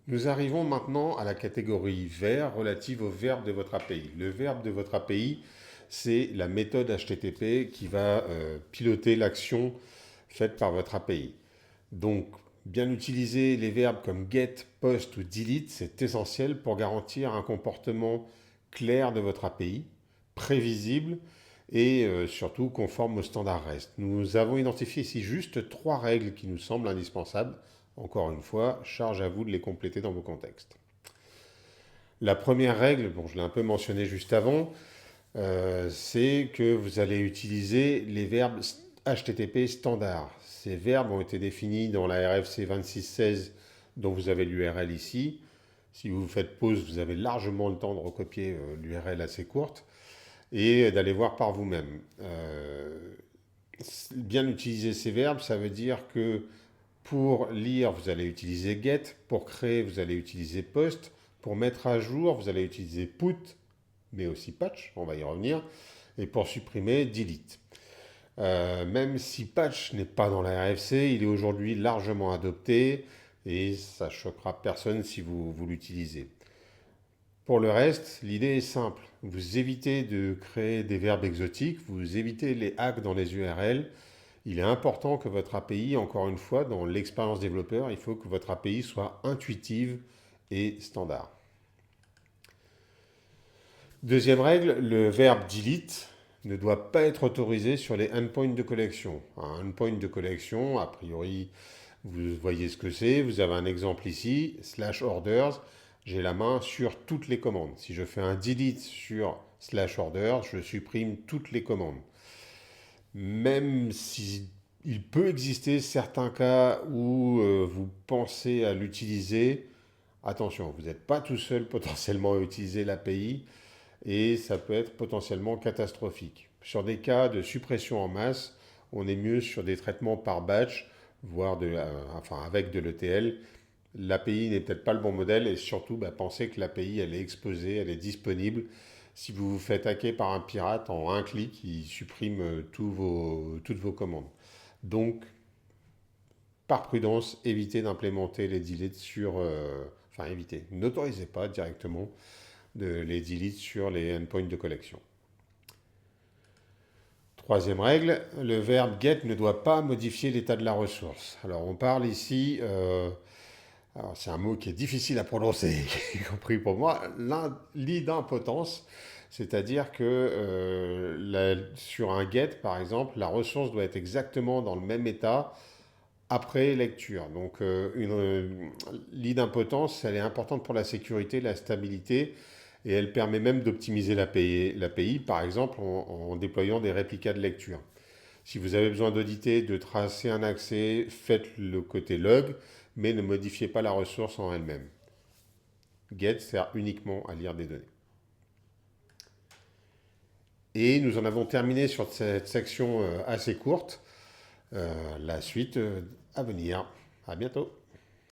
Nous arrivons maintenant à la catégorie ver relative au verbe de votre API. Le verbe de votre API, c'est la méthode HTTP qui va piloter l'action faite par votre API. Donc, bien utiliser les verbes comme get, post ou delete, c'est essentiel pour garantir un comportement clair de votre API, prévisible et surtout conforme au standard REST. Nous avons identifié ici juste 3 règles qui nous semblent indispensables. Encore une fois, charge à vous de les compléter dans vos contextes. La première règle, bon, je l'ai un peu mentionné juste avant, c'est que vous allez utiliser les verbes HTTP standards. Ces verbes ont été définis dans la RFC 2616 dont vous avez l'URL ici. Si vous faites pause, vous avez largement le temps de recopier l'URL assez courte et d'aller voir par vous-même. Bien utiliser ces verbes, ça veut dire que pour lire, vous allez utiliser get, pour créer, vous allez utiliser post, pour mettre à jour, vous allez utiliser put, mais aussi patch, on va y revenir, et pour supprimer, delete. Même si patch n'est pas dans la RFC, il est aujourd'hui largement adopté et ça choquera personne si vous l'utilisez. Pour le reste, l'idée est simple. Vous évitez de créer des verbes exotiques, vous évitez les hacks dans les URL. Il est important que votre API, encore une fois, dans l'expérience développeur, il faut que votre API soit intuitive et standard. Deuxième règle, le verbe delete ne doit pas être autorisé sur les endpoints de collection. Un endpoint de collection, a priori, vous voyez ce que c'est. Vous avez un exemple ici, /orders. J'ai la main sur toutes les commandes. Si je fais un delete sur /orders, je supprime toutes les commandes. Même si il peut exister certains cas où vous pensez à l'utiliser, attention, vous n'êtes pas tout seul potentiellement à utiliser l'API et ça peut être potentiellement catastrophique. Sur des cas de suppression en masse, on est mieux sur des traitements par batch, voire avec de l'ETL. L'API n'est peut-être pas le bon modèle et surtout pensez que l'API elle est exposée, elle est disponible. Si vous vous faites hacker par un pirate, en un clic, il supprime toutes vos commandes. Donc, par prudence, évitez d'implémenter les deletes enfin, évitez. N'autorisez pas directement les deletes sur les endpoints de collection. Troisième règle, le verbe get ne doit pas modifier l'état de la ressource. Alors on parle ici, alors c'est un mot qui est difficile à prononcer, y compris pour moi, l'idempotence, c'est-à-dire que sur un get par exemple, la ressource doit être exactement dans le même état après lecture. Donc l'idempotence, elle est importante pour la sécurité, la stabilité, et elle permet même d'optimiser l'API, par exemple en déployant des réplicas de lecture. Si vous avez besoin d'auditer, de tracer un accès, faites le côté log, mais ne modifiez pas la ressource en elle-même. Get sert uniquement à lire des données. Et nous en avons terminé sur cette section assez courte. La suite à venir. À bientôt.